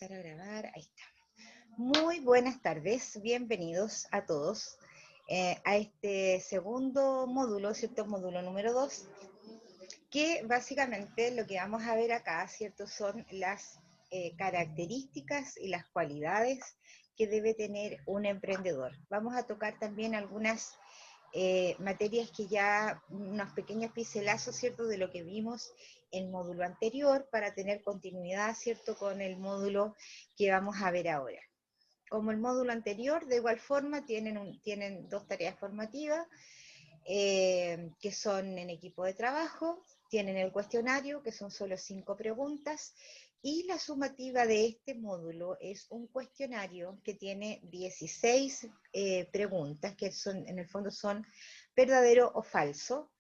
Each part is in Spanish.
empezar a grabar, ahí está. Muy buenas tardes, bienvenidos a todos a este segundo módulo, ¿cierto? Módulo número 2, que básicamente lo que vamos a ver acá, ¿cierto? Son las características y las cualidades que debe tener un emprendedor. Vamos a tocar también algunas materias que ya, unos pequeños pincelazos, ¿cierto? De lo que vimos en el módulo anterior para tener continuidad, ¿cierto? Con el módulo que vamos a ver ahora. Como el módulo anterior, de igual forma, tienen dos tareas formativas, que son en equipo de trabajo, tienen el cuestionario, que son solo 5 preguntas, y la sumativa de este módulo es un cuestionario que tiene 16 preguntas, que son, en el fondo son verdadero o falso,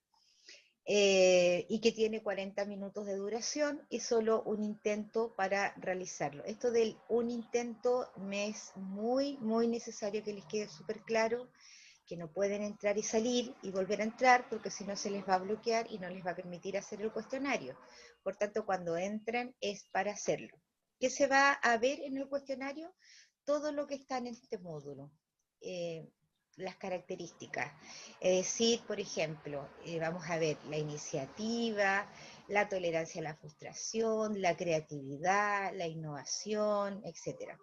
y que tiene 40 minutos de duración y solo un intento para realizarlo. Esto del un intento me es muy necesario que les quede súper claro, que no pueden entrar y salir y volver a entrar, porque si no se les va a bloquear y no les va a permitir hacer el cuestionario. Por tanto, cuando entren es para hacerlo. ¿Qué se va a ver en el cuestionario? Todo lo que está en este módulo. Las características. Es decir, por ejemplo, vamos a ver la iniciativa, la tolerancia a la frustración, la creatividad, la innovación, etc.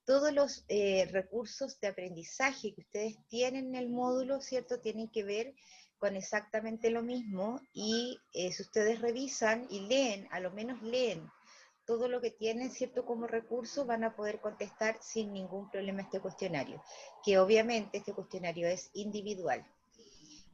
Todos los recursos de aprendizaje que ustedes tienen en el módulo, ¿cierto? Tienen que ver con exactamente lo mismo y si ustedes revisan y leen, a lo menos leen todo lo que tienen, ¿cierto? Como recurso, van a poder contestar sin ningún problema este cuestionario, que obviamente este cuestionario es individual.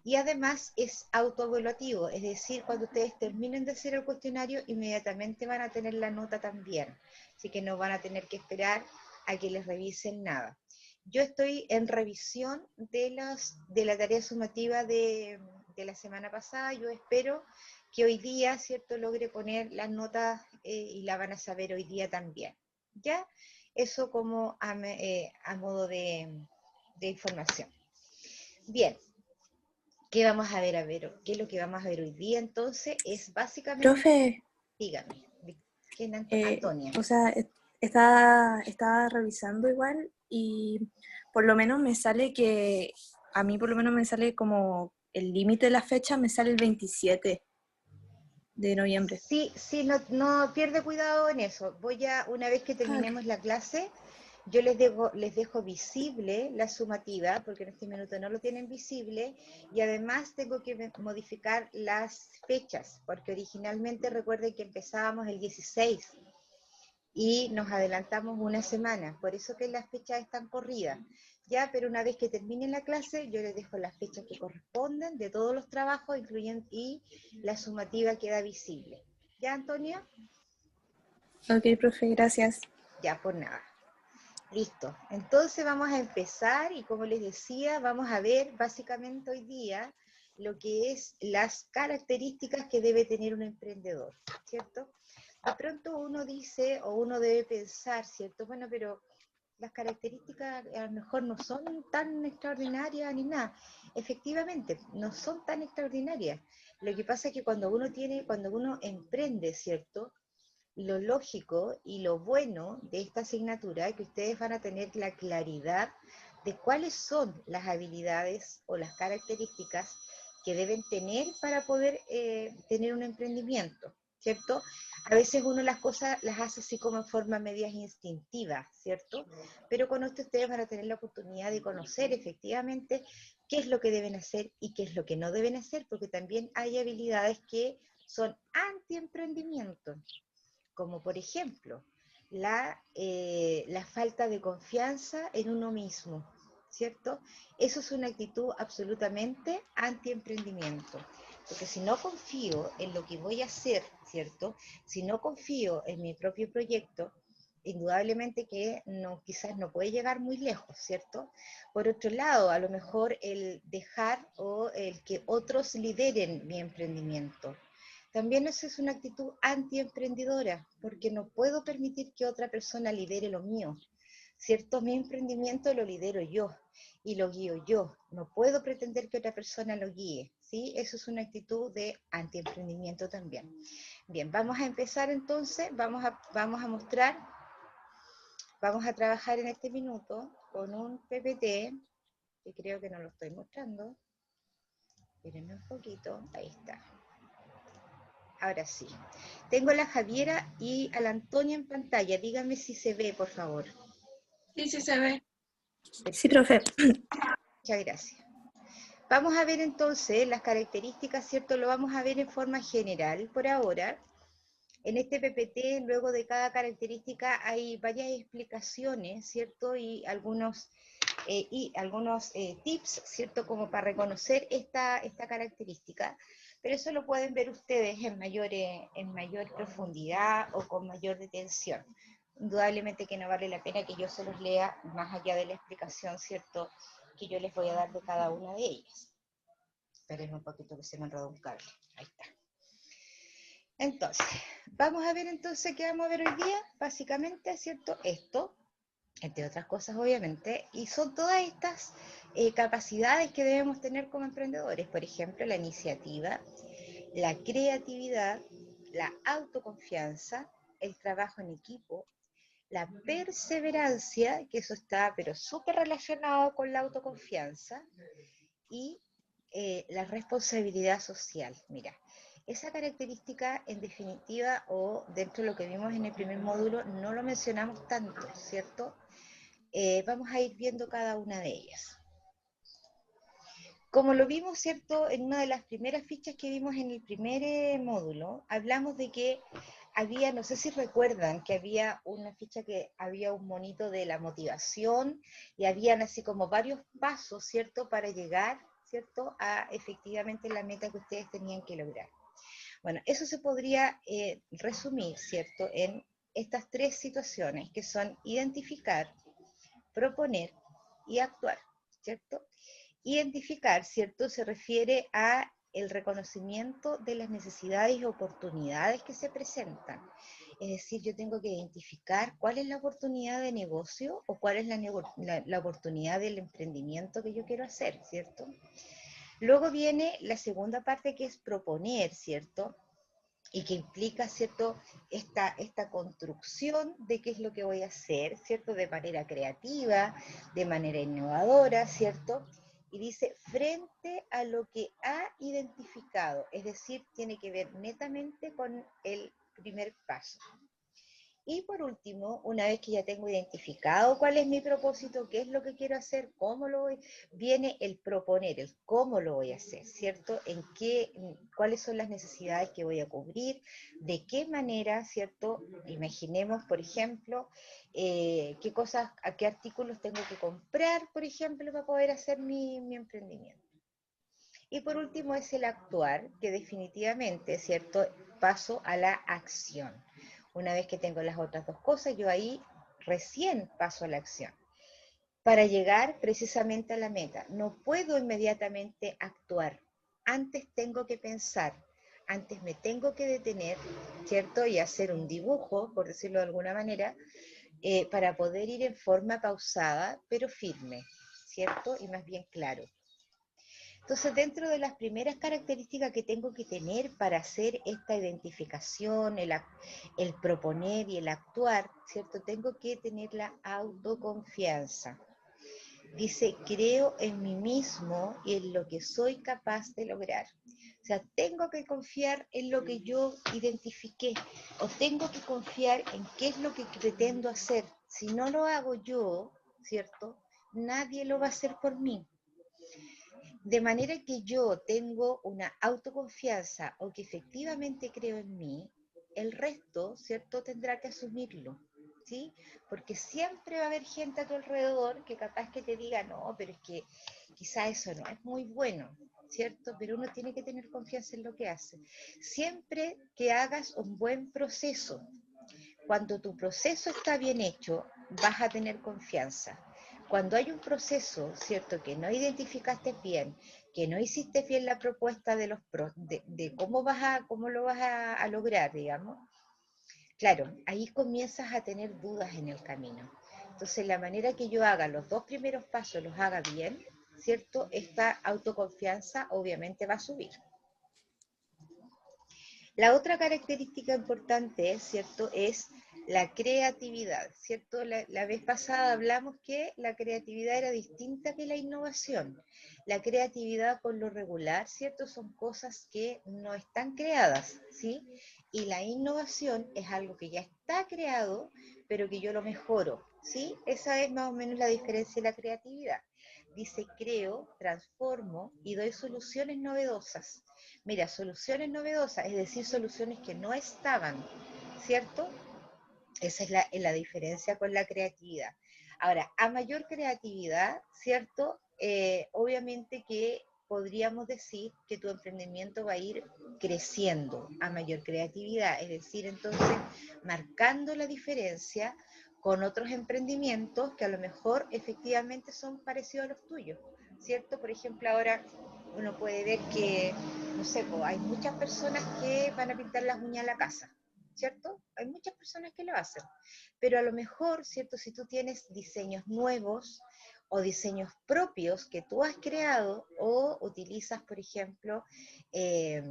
Y además es autoevaluativo, es decir, cuando ustedes terminen de hacer el cuestionario, inmediatamente van a tener la nota también, así que no van a tener que esperar a que les revisen nada. Yo estoy en revisión de la tarea sumativa de la semana pasada. Yo espero que hoy día, ¿cierto?, logre poner las notas y la van a saber hoy día también. ¿Ya? Eso como a modo de información. Bien. ¿Qué vamos a ver? ¿Qué es lo que vamos a ver hoy día? Entonces, es básicamente, Profe, dígame, ¿quién Antonia? o sea, estaba revisando igual y por lo menos me sale que, a mí por lo menos me sale como el límite de la fecha, me sale el 27 de noviembre. Sí, no pierde cuidado en eso. Una vez que Ah, ok. terminemos la clase, yo les dejo visible la sumativa, porque en este minuto no lo tienen visible, y además tengo que modificar las fechas, porque originalmente recuerden que empezábamos el 16, y nos adelantamos una semana, por eso que las fechas están corridas, ya, pero una vez que termine la clase, yo les dejo las fechas que corresponden de todos los trabajos, incluyendo, y la sumativa queda visible. ¿Ya, Antonia? Ok, profe, gracias. Ya, por nada. Listo. Entonces vamos a empezar y como les decía, vamos a ver básicamente hoy día lo que es las características que debe tener un emprendedor, ¿cierto? De pronto uno dice o uno debe pensar, ¿cierto? Bueno, pero las características a lo mejor no son tan extraordinarias ni nada. Efectivamente, no son tan extraordinarias. Lo que pasa es que cuando uno emprende, ¿cierto? Lo lógico y lo bueno de esta asignatura es que ustedes van a tener la claridad de cuáles son las habilidades o las características que deben tener para poder tener un emprendimiento, ¿cierto? A veces uno las cosas las hace así como en forma medias instintiva, ¿cierto? Pero con esto ustedes van a tener la oportunidad de conocer efectivamente qué es lo que deben hacer y qué es lo que no deben hacer, porque también hay habilidades que son anti-emprendimiento, como por ejemplo la falta de confianza en uno mismo, ¿cierto? Eso es una actitud absolutamente anti-emprendimiento, porque si no confío en lo que voy a hacer, ¿cierto? Si no confío en mi propio proyecto, indudablemente que no, quizás no puede llegar muy lejos, ¿cierto? Por otro lado, a lo mejor el dejar o el que otros lideren mi emprendimiento, también eso es una actitud antiemprendedora, porque no puedo permitir que otra persona lidere lo mío, ¿cierto? Mi emprendimiento lo lidero yo y lo guío yo. No puedo pretender que otra persona lo guíe, ¿sí? Eso es una actitud de antiemprendimiento también. Bien, vamos a empezar entonces, vamos a mostrar vamos a trabajar en este minuto con un PPT, que creo que no lo estoy mostrando. Espérenme un poquito, ahí está. Ahora sí. Tengo a la Javiera y a la Antonia en pantalla. Díganme si se ve, por favor. Sí, sí se ve. Sí, profe. Muchas gracias. Vamos a ver entonces las características, ¿cierto? Lo vamos a ver en forma general por ahora. En este PPT, luego de cada característica, hay varias explicaciones, ¿cierto? Y algunos tips, ¿cierto? Como para reconocer esta característica. Pero eso lo pueden ver ustedes en mayor profundidad o con mayor detención. Indudablemente que no vale la pena que yo se los lea más allá de la explicación, ¿cierto?, que yo les voy a dar de cada una de ellas. Esperen un poquito que se me enredó un cable. Ahí está. Entonces, vamos a ver entonces qué vamos a ver hoy día. Básicamente, ¿cierto? Esto, entre otras cosas, obviamente, y son todas estas capacidades que debemos tener como emprendedores. Por ejemplo, la iniciativa, la creatividad, la autoconfianza, el trabajo en equipo, la perseverancia, que eso está pero súper relacionado con la autoconfianza, y la responsabilidad social. Mira, esa característica en definitiva o dentro de lo que vimos en el primer módulo no lo mencionamos tanto, ¿cierto? Vamos a ir viendo cada una de ellas. Como lo vimos, ¿cierto? En una de las primeras fichas que vimos en el primer módulo, hablamos de que había, no sé si recuerdan, que había una ficha que había un monito de la motivación y habían así como varios pasos, ¿cierto? Para llegar, ¿cierto? A efectivamente la meta que ustedes tenían que lograr. Bueno, eso se podría resumir, ¿cierto? En estas tres situaciones que son identificar, proponer y actuar, ¿cierto? Identificar, ¿cierto? Se refiere a el reconocimiento de las necesidades y oportunidades que se presentan. Es decir, yo tengo que identificar cuál es la oportunidad de negocio o cuál es la oportunidad del emprendimiento que yo quiero hacer, ¿cierto? Luego viene la segunda parte, que es proponer, ¿cierto? Y que implica, ¿cierto?, esta construcción de qué es lo que voy a hacer, ¿cierto?, de manera creativa, de manera innovadora, ¿cierto? Y dice, frente a lo que ha identificado, es decir, tiene que ver netamente con el primer paso. Y por último, una vez que ya tengo identificado cuál es mi propósito, qué es lo que quiero hacer, cómo lo voy, viene el proponer, el cómo lo voy a hacer, ¿cierto? Cuáles son las necesidades que voy a cubrir, de qué manera, ¿cierto? Imaginemos, por ejemplo, qué artículos tengo que comprar, por ejemplo, para poder hacer mi emprendimiento. Y por último es el actuar, que definitivamente, ¿cierto? Paso a la acción. Una vez que tengo las otras dos cosas, yo ahí recién paso a la acción. Para llegar precisamente a la meta, no puedo inmediatamente actuar. Antes tengo que pensar, antes me tengo que detener, ¿cierto? Y hacer un dibujo, por decirlo de alguna manera, para poder ir en forma pausada, pero firme, ¿cierto? Y más bien claro. Entonces, dentro de las primeras características que tengo que tener para hacer esta identificación, el proponer y el actuar, ¿cierto? Tengo que tener la autoconfianza. Dice, creo en mí mismo y en lo que soy capaz de lograr. O sea, tengo que confiar en lo que yo identifiqué o tengo que confiar en qué es lo que pretendo hacer. Si no lo hago yo, ¿cierto? Nadie lo va a hacer por mí. De manera que yo tengo una autoconfianza o que efectivamente creo en mí, el resto, ¿cierto?, tendrá que asumirlo, ¿sí? Porque siempre va a haber gente a tu alrededor que capaz que te diga, no, pero es que quizá eso no es muy bueno, ¿cierto? Pero uno tiene que tener confianza en lo que hace. Siempre que hagas un buen proceso, cuando tu proceso está bien hecho, vas a tener confianza. Cuando hay un proceso, ¿cierto?, que no identificaste bien, que no hiciste bien la propuesta de cómo lo vas a lograr, digamos, claro, ahí comienzas a tener dudas en el camino. Entonces, la manera que yo haga los dos primeros pasos, los haga bien, ¿cierto?, esta autoconfianza obviamente va a subir. La otra característica importante, ¿cierto?, es la creatividad, ¿cierto? La vez pasada hablamos que la creatividad era distinta que la innovación. La creatividad por lo regular, ¿cierto? Son cosas que no están creadas, ¿sí? Y la innovación es algo que ya está creado, pero que yo lo mejoro, ¿sí? Esa es más o menos la diferencia de la creatividad. Dice, creo, transformo y doy soluciones novedosas. Mira, soluciones novedosas, es decir, soluciones que no estaban, ¿cierto? Esa es la diferencia con la creatividad. Ahora, a mayor creatividad, ¿cierto? Obviamente que podríamos decir que tu emprendimiento va a ir creciendo a mayor creatividad, es decir, entonces marcando la diferencia con otros emprendimientos que a lo mejor efectivamente son parecidos a los tuyos, ¿cierto? Por ejemplo, ahora uno puede ver que, no sé, pues, hay muchas personas que van a pintar las uñas a la casa, ¿cierto? Hay muchas personas que lo hacen, pero a lo mejor, ¿cierto? Si tú tienes diseños nuevos o diseños propios que tú has creado o utilizas, por ejemplo, eh,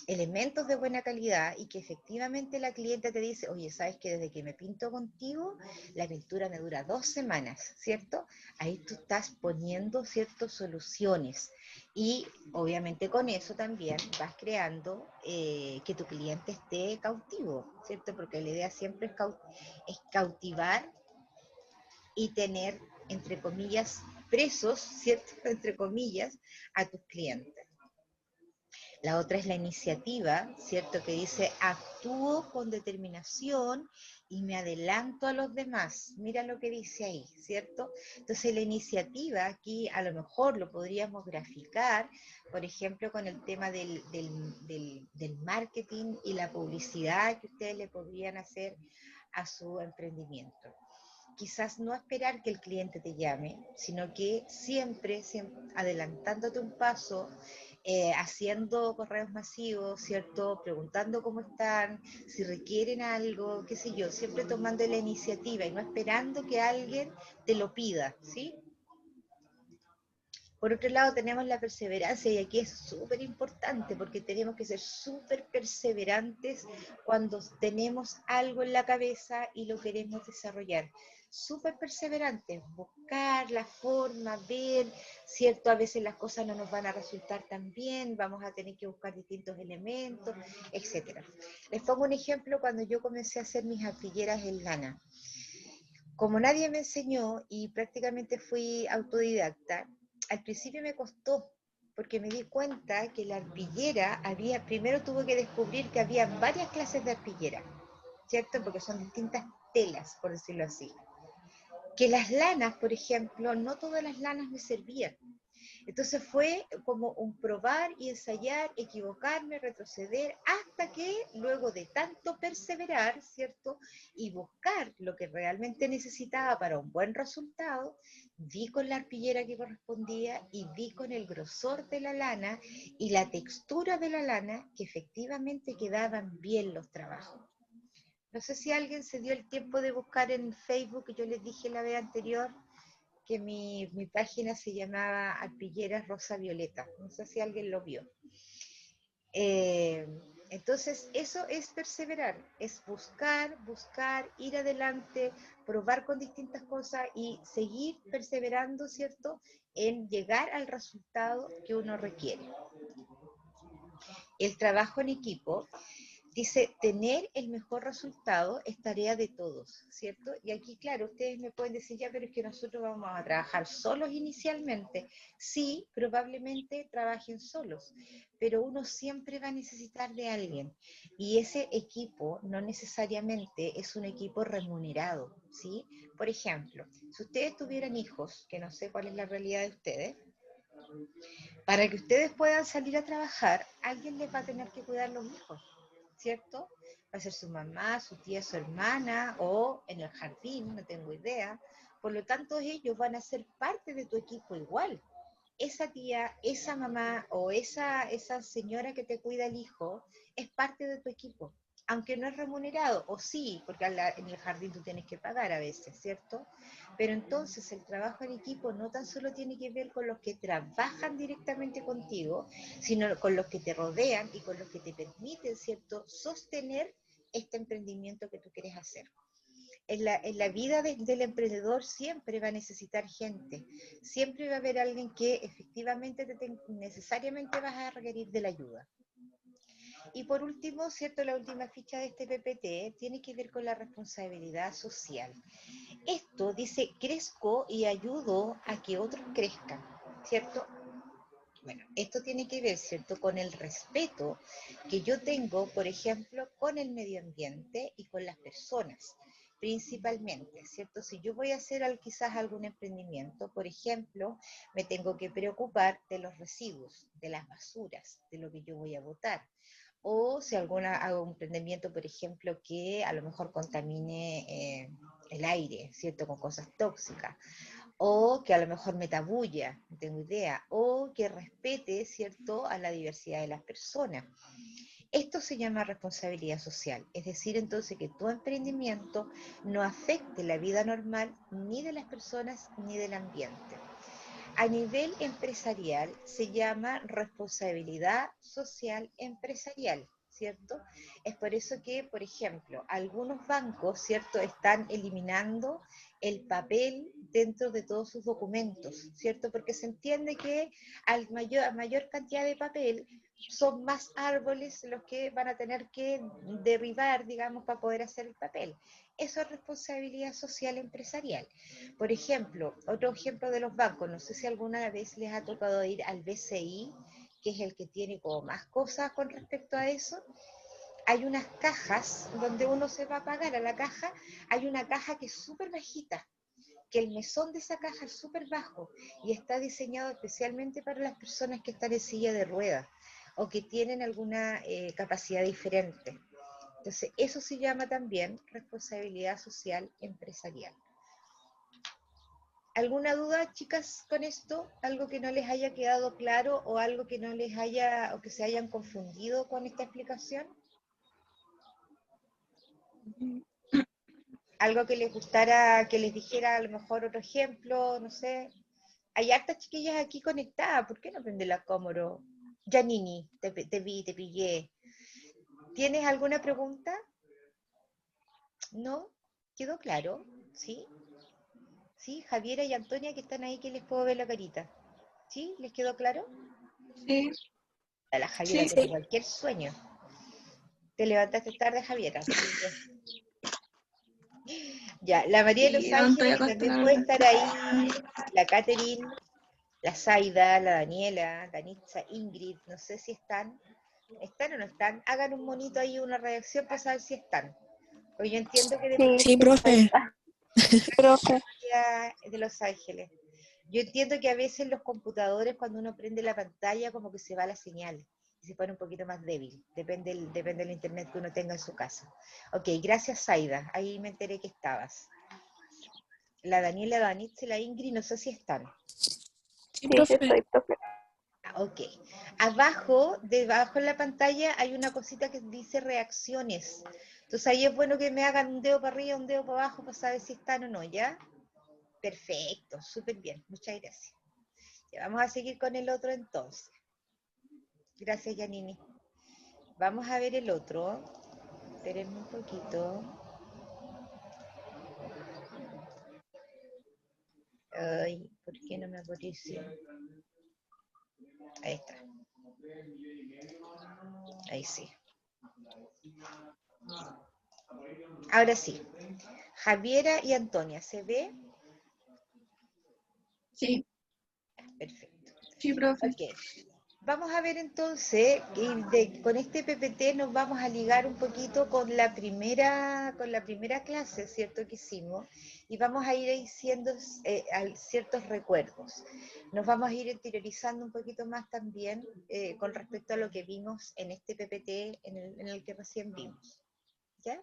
elementos de buena calidad y que efectivamente la clienta te dice, oye, ¿sabes que desde que me pinto contigo, la pintura me dura 2 semanas, ¿cierto? Ahí tú estás poniendo, ¿cierto? Soluciones. Y obviamente con eso también vas creando que tu cliente esté cautivo, ¿cierto? Porque la idea siempre es cautivar y tener, entre comillas, presos, ¿cierto? Entre comillas, a tus clientes. La otra es la iniciativa, ¿cierto? Que dice, actúo con determinación y me adelanto a los demás. Mira lo que dice ahí, ¿cierto? Entonces la iniciativa aquí a lo mejor lo podríamos graficar, por ejemplo, con el tema del marketing y la publicidad que ustedes le podrían hacer a su emprendimiento. Quizás no esperar que el cliente te llame, sino que siempre adelantándote un paso, haciendo correos masivos, ¿cierto? Preguntando cómo están, si requieren algo, qué sé yo, siempre tomando la iniciativa y no esperando que alguien te lo pida, ¿sí? Por otro lado, tenemos la perseverancia y aquí es súper importante porque tenemos que ser súper perseverantes cuando tenemos algo en la cabeza y lo queremos desarrollar. Súper perseverantes, buscar la forma, ver, ¿cierto? A veces las cosas no nos van a resultar tan bien, vamos a tener que buscar distintos elementos, etcétera. Les pongo un ejemplo cuando yo comencé a hacer mis arpilleras en lana. Como nadie me enseñó y prácticamente fui autodidacta, al principio me costó, porque me di cuenta que la arpillera había, primero tuve que descubrir que había varias clases de arpillera, ¿cierto? Porque son distintas telas, por decirlo así. Que las lanas, por ejemplo, no todas las lanas me servían. Entonces fue como un probar y ensayar, equivocarme, retroceder, hasta que luego de tanto perseverar, ¿cierto? Y buscar lo que realmente necesitaba para un buen resultado, di con la arpillera que correspondía y di con el grosor de la lana y la textura de la lana que efectivamente quedaban bien los trabajos. No sé si alguien se dio el tiempo de buscar en Facebook, que yo les dije la vez anterior, que mi página se llamaba Arpilleras Rosa Violeta. No sé si alguien lo vio. Eh, entonces, eso es perseverar, es buscar, ir adelante, probar con distintas cosas y seguir perseverando, ¿cierto?, en llegar al resultado que uno requiere. El trabajo en equipo. Dice, tener el mejor resultado es tarea de todos, ¿cierto? Y aquí, claro, ustedes me pueden decir, ya, pero es que nosotros vamos a trabajar solos inicialmente. Sí, probablemente trabajen solos, pero uno siempre va a necesitar de alguien. Y ese equipo no necesariamente es un equipo remunerado, ¿sí? Por ejemplo, si ustedes tuvieran hijos, que no sé cuál es la realidad de ustedes, para que ustedes puedan salir a trabajar, alguien les va a tener que cuidar los hijos, ¿cierto? Va a ser su mamá, su tía, su hermana o en el jardín, no tengo idea. Por lo tanto, ellos van a ser parte de tu equipo igual. Esa tía, esa mamá o esa señora que te cuida el hijo es parte de tu equipo, aunque no es remunerado, o sí, porque en el jardín tú tienes que pagar a veces, ¿cierto? Pero entonces el trabajo en equipo no tan solo tiene que ver con los que trabajan directamente contigo, sino con los que te rodean y con los que te permiten, ¿cierto?, sostener este emprendimiento que tú quieres hacer. En la vida del emprendedor siempre va a necesitar gente, siempre va a haber alguien que efectivamente necesariamente vas a requerir de la ayuda. Y por último, ¿cierto? La última ficha de este PPT tiene que ver con la responsabilidad social. Esto dice, crezco y ayudo a que otros crezcan, ¿cierto? Bueno, esto tiene que ver, ¿cierto?, con el respeto que yo tengo, por ejemplo, con el medio ambiente y con las personas, principalmente, ¿cierto? Si yo voy a hacer quizás algún emprendimiento, por ejemplo, me tengo que preocupar de los residuos, de las basuras, de lo que yo voy a botar. O si hago un emprendimiento, por ejemplo, que a lo mejor contamine el aire, ¿cierto?, con cosas tóxicas, o que a lo mejor me tabulla, no tengo idea, o que respete, ¿cierto?, a la diversidad de las personas. Esto se llama responsabilidad social, es decir, entonces que tu emprendimiento no afecte la vida normal ni de las personas ni del ambiente. A nivel empresarial se llama responsabilidad social empresarial, ¿cierto? Es por eso que, por ejemplo, algunos bancos, ¿cierto?, están eliminando el papel dentro de todos sus documentos, ¿cierto? Porque se entiende que a mayor cantidad de papel son más árboles los que van a tener que derribar, digamos, para poder hacer el papel. Eso es responsabilidad social empresarial. Por ejemplo, otro ejemplo de los bancos, no sé si alguna vez les ha tocado ir al BCI, que es el que tiene como más cosas con respecto a eso. Hay unas cajas donde uno se va a pagar a la caja, hay una caja que es súper bajita, que el mesón de esa caja es súper bajo y está diseñado especialmente para las personas que están en silla de ruedas o que tienen alguna capacidad diferente. Entonces, eso se llama también responsabilidad social empresarial. ¿Alguna duda, chicas, con esto? ¿Algo que no les haya quedado claro o algo que no les haya, o que se hayan confundido con esta explicación? ¿Algo que les gustara, que les dijera a lo mejor otro ejemplo? No sé. Hay hartas chiquillas aquí conectadas, ¿por qué no prende la Comoro? Janini, te vi, te pillé. ¿Tienes alguna pregunta? ¿No? ¿Quedó claro? ¿Sí? ¿Sí? Javiera y Antonia que están ahí, que les puedo ver la carita. ¿Sí? ¿Les quedó claro? Sí, A la Javiera sí, tiene sí. cualquier sueño. Te levantaste tarde, Javiera. Ya, la María de los Y aún estoy Ángeles, que acostada, también la puede verdad. estar ahí, la Catherine, la Zaida, la Daniela, Danitza, Ingrid, no sé si están. ¿Están o no están? Hagan un monito ahí, una reacción para saber si están. Porque yo entiendo que de Sí, Sí, repente profe. profe. de Los Ángeles. Yo entiendo que a veces los computadores, cuando uno prende la pantalla, como que se va la señal y se pone un poquito más débil. Depende del internet que uno tenga en su casa. Ok, gracias, Zaida. Ahí me enteré que estabas. La Daniela, la Danitza y la Ingrid, no sé si están. Sí, profe. profe. Ok. Abajo, debajo en la pantalla, hay una cosita que dice reacciones. Entonces ahí es bueno que me hagan un dedo para arriba, un dedo para abajo para saber si están o no, ¿ya? Perfecto, súper bien. Muchas gracias. Ya, vamos a seguir con el otro entonces. Gracias, Yanini. Vamos a ver el otro. Espérenme un poquito. Ay, ¿por qué no me apareció? Ahí está. Ahí sí. Ahora sí. Javiera y Antonia, ¿se ve? Sí, Perfecto. sí, profe. Ok. Vamos a ver entonces, con este PPT nos vamos a ligar un poquito con la primera clase, ¿cierto?, que hicimos, y vamos a ir diciendo ciertos recuerdos. Nos vamos a ir interiorizando un poquito más también con respecto a lo que vimos en este PPT en el que recién vimos. ¿Ya?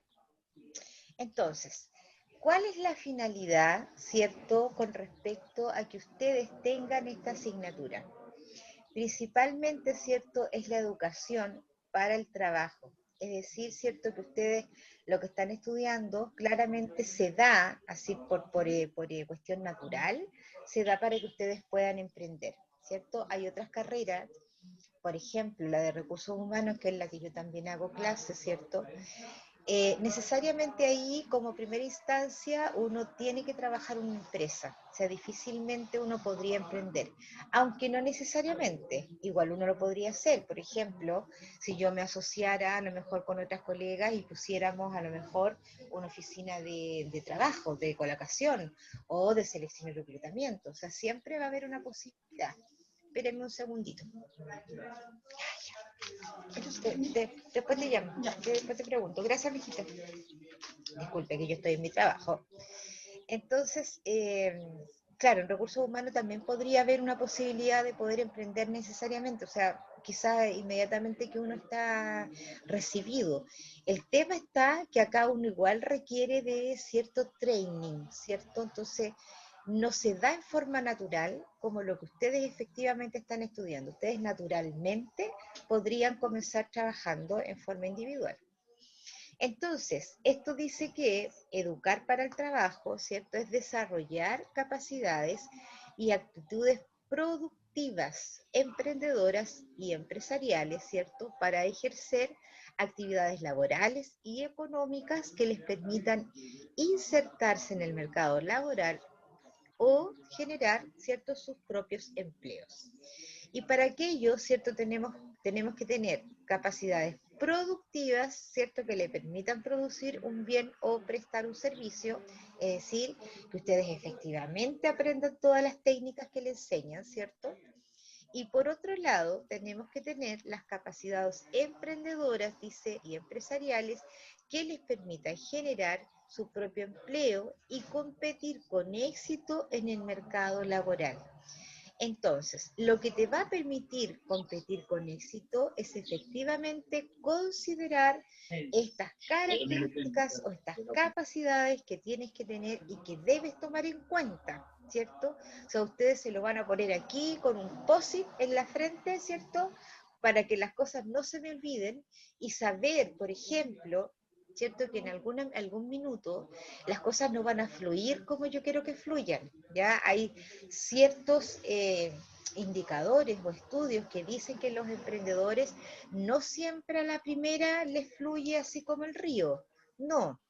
Entonces, ¿cuál es la finalidad, ¿cierto?, con respecto a que ustedes tengan esta asignatura? Principalmente, ¿cierto?, es la educación para el trabajo. Es decir, ¿cierto?, que ustedes lo que están estudiando claramente se da, así por cuestión natural, se da para que ustedes puedan emprender, ¿cierto? Hay otras carreras, por ejemplo, la de recursos humanos, que es la que yo también hago clases, ¿cierto?, Necesariamente ahí, como primera instancia, uno tiene que trabajar en una empresa, o sea, difícilmente uno podría emprender, aunque no necesariamente, igual uno lo podría hacer. Por ejemplo, si yo me asociara a lo mejor con otras colegas y pusiéramos a lo mejor una oficina de trabajo, de colocación o de selección y reclutamiento, o sea, siempre va a haber una posibilidad. Espérenme un segundito. Después te llamo, después te pregunto. Gracias, mijita. Disculpe que yo estoy en mi trabajo. Entonces, claro, en recursos humanos también podría haber una posibilidad de poder emprender necesariamente, o sea, quizás inmediatamente que uno está recibido. El tema está que acá uno igual requiere de cierto training, ¿cierto? Entonces, no se da en forma natural como lo que ustedes efectivamente están estudiando. Ustedes naturalmente podrían comenzar trabajando en forma individual. Entonces, esto dice que educar para el trabajo, ¿cierto? Es desarrollar capacidades y actitudes productivas, emprendedoras y empresariales, ¿cierto? Para ejercer actividades laborales y económicas que les permitan insertarse en el mercado laboral o generar, ¿cierto?, sus propios empleos. Y para aquello, ¿cierto?, tenemos que tener capacidades productivas, ¿cierto?, que le permitan producir un bien o prestar un servicio, es decir, que ustedes efectivamente aprendan todas las técnicas que les enseñan, ¿cierto? Y por otro lado, tenemos que tener las capacidades emprendedoras, dice, y empresariales que les permitan generar su propio empleo y competir con éxito en el mercado laboral. Entonces, lo que te va a permitir competir con éxito es efectivamente considerar estas características o estas capacidades que tienes que tener y que debes tomar en cuenta, ¿cierto? O sea, ustedes se lo van a poner aquí con un post-it en la frente, ¿cierto? Para que las cosas no se me olviden y saber, por ejemplo, ¿cierto? Que en algún minuto las cosas no van a fluir como yo quiero que fluyan, ¿ya? Hay ciertos indicadores o estudios que dicen que los emprendedores no siempre a la primera les fluye así como el río, no.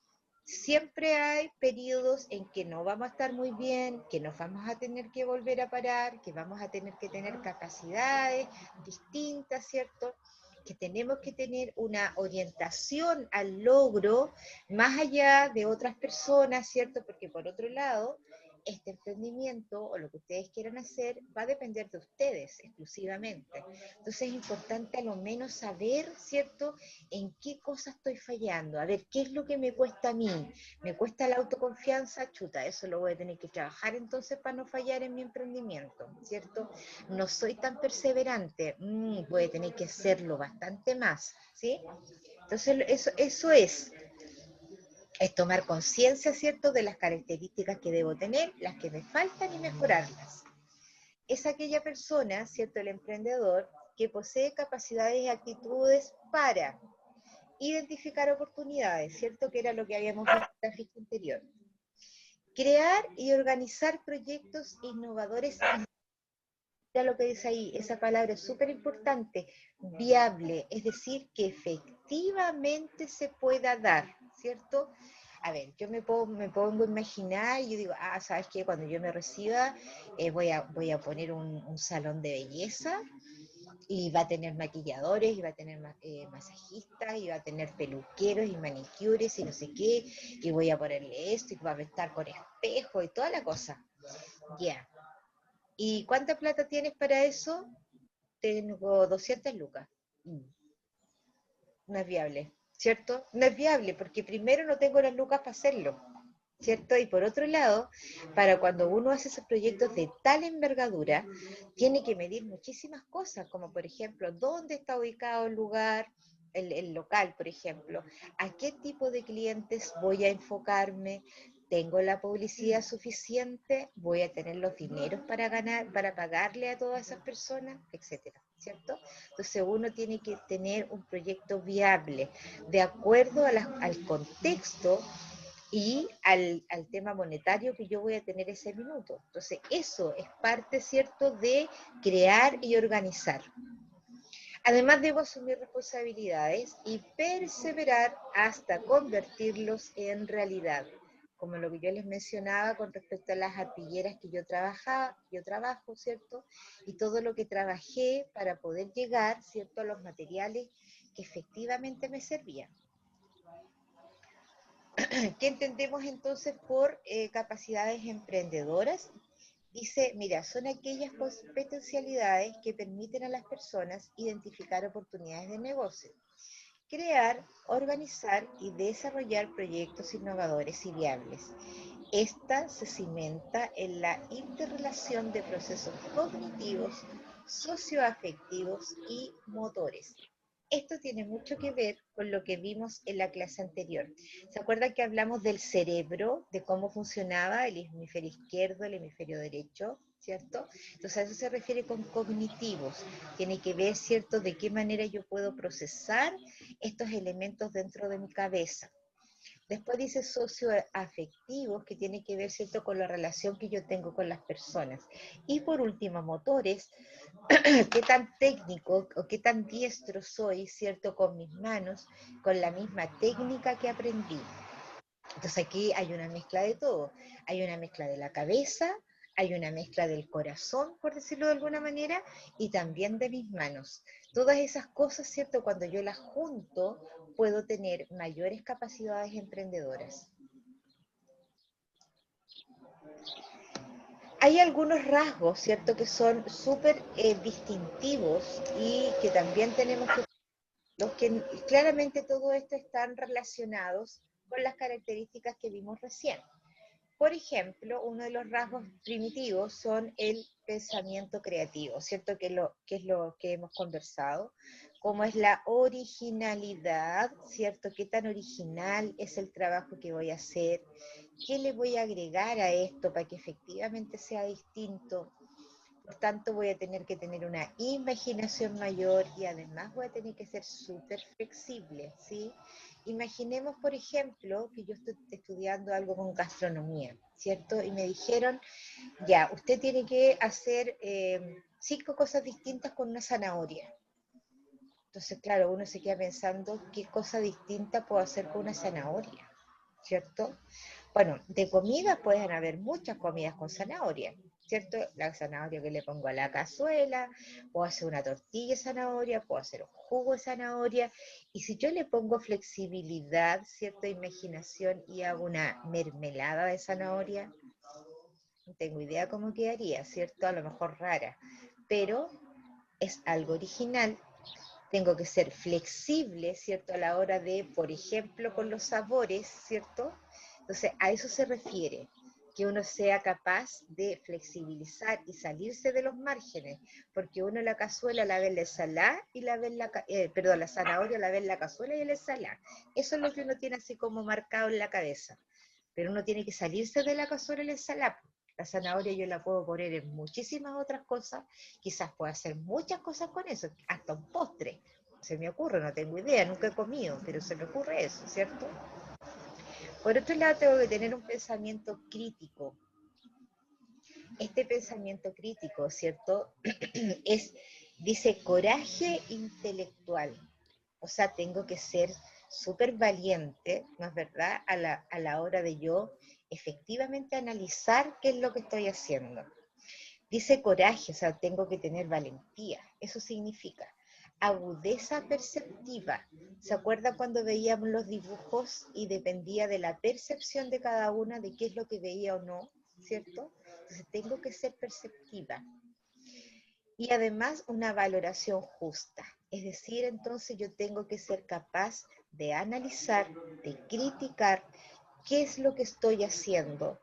Siempre hay periodos en que no vamos a estar muy bien, que nos vamos a tener que volver a parar, que vamos a tener que tener capacidades distintas, ¿cierto? Que tenemos que tener una orientación al logro más allá de otras personas, ¿cierto? Porque por otro lado, este emprendimiento o lo que ustedes quieran hacer va a depender de ustedes exclusivamente. Entonces es importante a lo menos saber, ¿cierto?, en qué cosas estoy fallando, a ver, qué es lo que me cuesta a mí. Me cuesta la autoconfianza, chuta, eso lo voy a tener que trabajar entonces para no fallar en mi emprendimiento, ¿cierto? No soy tan perseverante, voy a tener que hacerlo bastante más, ¿sí? Entonces eso es tomar conciencia, ¿cierto?, de las características que debo tener, las que me faltan y mejorarlas. Es aquella persona, ¿cierto?, el emprendedor, que posee capacidades y actitudes para identificar oportunidades, ¿cierto?, que era lo que habíamos visto en la ficha anterior. Crear y organizar proyectos innovadores. Ya lo que dice ahí, esa palabra es súper importante, viable, es decir, que efectivamente se pueda dar, ¿cierto? A ver, yo me pongo a imaginar y yo digo, ¿sabes qué? Cuando yo me reciba, voy a poner un salón de belleza y va a tener maquilladores, y va a tener masajistas, y va a tener peluqueros y manicures y no sé qué, y voy a ponerle esto, y va a estar con espejo y toda la cosa. Ya. ¿Y cuánta plata tienes para eso? Tengo 200 lucas. No es viable, ¿cierto? No es viable porque primero no tengo las lucas para hacerlo, ¿cierto? Y por otro lado, para cuando uno hace esos proyectos de tal envergadura, tiene que medir muchísimas cosas, como por ejemplo, dónde está ubicado el lugar, el local, por ejemplo, a qué tipo de clientes voy a enfocarme, tengo la publicidad suficiente, voy a tener los dineros para ganar, para pagarle a todas esas personas, etcétera, ¿cierto? Entonces uno tiene que tener un proyecto viable, de acuerdo al contexto y al tema monetario que yo voy a tener ese minuto. Entonces, eso es parte, ¿cierto?, de crear y organizar. Además, debo asumir responsabilidades y perseverar hasta convertirlos en realidad. Como lo que yo les mencionaba con respecto a las arpilleras que yo trabajo, ¿cierto? Y todo lo que trabajé para poder llegar, ¿cierto?, a los materiales que efectivamente me servían. ¿Qué entendemos entonces por capacidades emprendedoras? Dice, mira, son aquellas potencialidades que permiten a las personas identificar oportunidades de negocio, crear, organizar y desarrollar proyectos innovadores y viables. Esta se cimenta en la interrelación de procesos cognitivos, socioafectivos y motores. Esto tiene mucho que ver con lo que vimos en la clase anterior. ¿Se acuerdan que hablamos del cerebro, de cómo funcionaba el hemisferio izquierdo, el hemisferio derecho, ¿cierto? Entonces a eso se refiere con cognitivos. Tiene que ver, ¿cierto?, de qué manera yo puedo procesar estos elementos dentro de mi cabeza. Después dice socioafectivos, que tiene que ver, ¿cierto?, con la relación que yo tengo con las personas. Y por último, motores, qué tan técnico o qué tan diestro soy, ¿cierto?, con mis manos, con la misma técnica que aprendí. Entonces aquí hay una mezcla de todo. Hay una mezcla de la cabeza, hay una mezcla del corazón, por decirlo de alguna manera, y también de mis manos. Todas esas cosas, ¿cierto?, cuando yo las junto, puedo tener mayores capacidades emprendedoras. Hay algunos rasgos, ¿cierto?, que son súper distintivos y que también tenemos que los que claramente todo esto están relacionados con las características que vimos recién. Por ejemplo, uno de los rasgos primitivos son el pensamiento creativo, ¿cierto? Que es lo que hemos conversado, cómo es la originalidad, ¿cierto? ¿Qué tan original es el trabajo que voy a hacer? ¿Qué le voy a agregar a esto para que efectivamente sea distinto? Por tanto, voy a tener que tener una imaginación mayor y además voy a tener que ser súper flexible, ¿sí? Imaginemos, por ejemplo, que yo estoy estudiando algo con gastronomía, ¿cierto? Y me dijeron, ya, usted tiene que hacer 5 cosas distintas con una zanahoria. Entonces, claro, uno se queda pensando qué cosa distinta puedo hacer con una zanahoria, ¿cierto? Bueno, de comidas pueden haber muchas comidas con zanahoria, ¿cierto? La zanahoria que le pongo a la cazuela, puedo hacer una tortilla de zanahoria, puedo hacer un jugo de zanahoria, y si yo le pongo flexibilidad, ¿cierto? Imaginación y hago una mermelada de zanahoria, no tengo idea cómo quedaría, ¿cierto? A lo mejor rara, pero es algo original. Tengo que ser flexible, ¿cierto? A la hora de, por ejemplo, con los sabores, ¿cierto? Entonces, a eso se refiere, que uno sea capaz de flexibilizar y salirse de los márgenes, porque uno la cazuela la ve en la ensalada y la ve en la, la zanahoria la ve en la cazuela y en la ensalada. Eso es lo que uno tiene así como marcado en la cabeza, pero uno tiene que salirse de la cazuela y la ensalada. La zanahoria yo la puedo poner en muchísimas otras cosas, quizás pueda hacer muchas cosas con eso, hasta un postre. Se me ocurre, no tengo idea, nunca he comido, pero se me ocurre eso, ¿cierto? Por otro lado, tengo que tener un pensamiento crítico. Este pensamiento crítico, ¿cierto? Dice, coraje intelectual. O sea, tengo que ser súper valiente, ¿no es verdad?, a la hora de yo efectivamente analizar qué es lo que estoy haciendo. Dice coraje, o sea, tengo que tener valentía. Eso significa agudeza perceptiva. ¿Se acuerdan cuando veíamos los dibujos y dependía de la percepción de cada una de qué es lo que veía o no? ¿Cierto? Entonces tengo que ser perceptiva. Y además una valoración justa. Es decir, entonces yo tengo que ser capaz de analizar, de criticar qué es lo que estoy haciendo,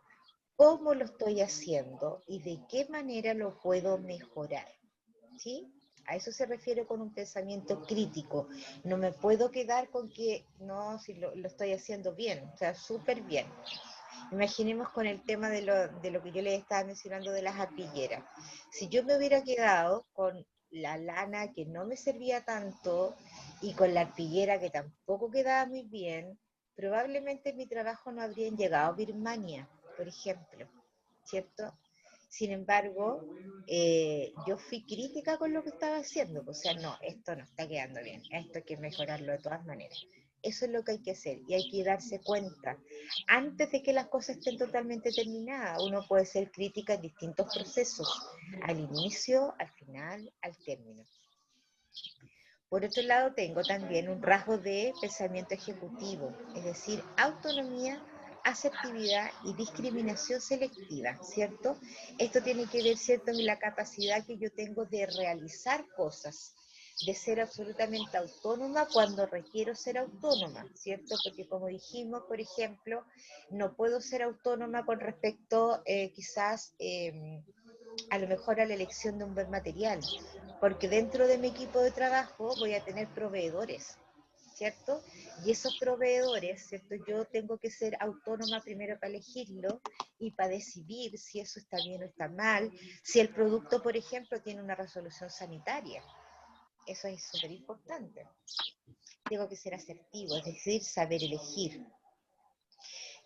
cómo lo estoy haciendo y de qué manera lo puedo mejorar. ¿Sí? A eso se refiere con un pensamiento crítico. No me puedo quedar con que no, si lo estoy haciendo bien, o sea, súper bien. Imaginemos con el tema de lo que yo les estaba mencionando de las arpilleras. Si yo me hubiera quedado con la lana que no me servía tanto y con la arpillera que tampoco quedaba muy bien, probablemente mi trabajo no habría llegado a Birmania, por ejemplo, ¿cierto? Sin embargo, yo fui crítica con lo que estaba haciendo. O sea, no, esto no está quedando bien, esto hay que mejorarlo de todas maneras. Eso es lo que hay que hacer y hay que darse cuenta. Antes de que las cosas estén totalmente terminadas, uno puede ser crítica en distintos procesos, al inicio, al final, al término. Por otro lado, tengo también un rasgo de pensamiento ejecutivo, es decir, autonomía, asertividad y discriminación selectiva, ¿cierto? Esto tiene que ver, ¿cierto?, en la capacidad que yo tengo de realizar cosas, de ser absolutamente autónoma cuando requiero ser autónoma, ¿cierto? Porque como dijimos, por ejemplo, no puedo ser autónoma con respecto quizás a lo mejor a la elección de un buen material, porque dentro de mi equipo de trabajo voy a tener proveedores, ¿cierto? Y esos proveedores, ¿cierto? Yo tengo que ser autónoma primero para elegirlo y para decidir si eso está bien o está mal, si el producto, por ejemplo, tiene una resolución sanitaria. Eso es súper importante. Tengo que ser asertivo, es decir, saber elegir.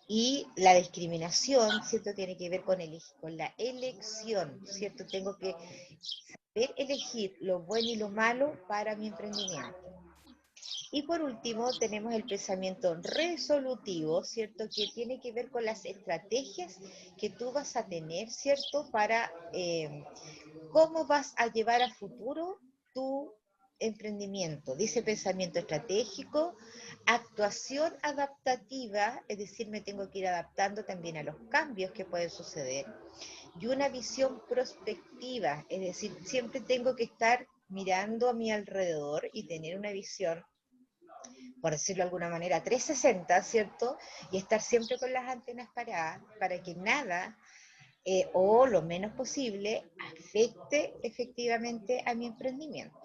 Y la discriminación, ¿cierto? Tiene que ver con la elección, ¿cierto? Tengo que saber elegir lo bueno y lo malo para mi emprendimiento. Y por último, tenemos el pensamiento resolutivo, ¿cierto? Que tiene que ver con las estrategias que tú vas a tener, ¿cierto? Para cómo vas a llevar a futuro tu emprendimiento. Dice pensamiento estratégico, actuación adaptativa, es decir, me tengo que ir adaptando también a los cambios que pueden suceder, y una visión prospectiva, es decir, siempre tengo que estar mirando a mi alrededor y tener una visión, por decirlo de alguna manera, 360, ¿cierto? Y estar siempre con las antenas paradas para que nada o lo menos posible afecte efectivamente a mi emprendimiento.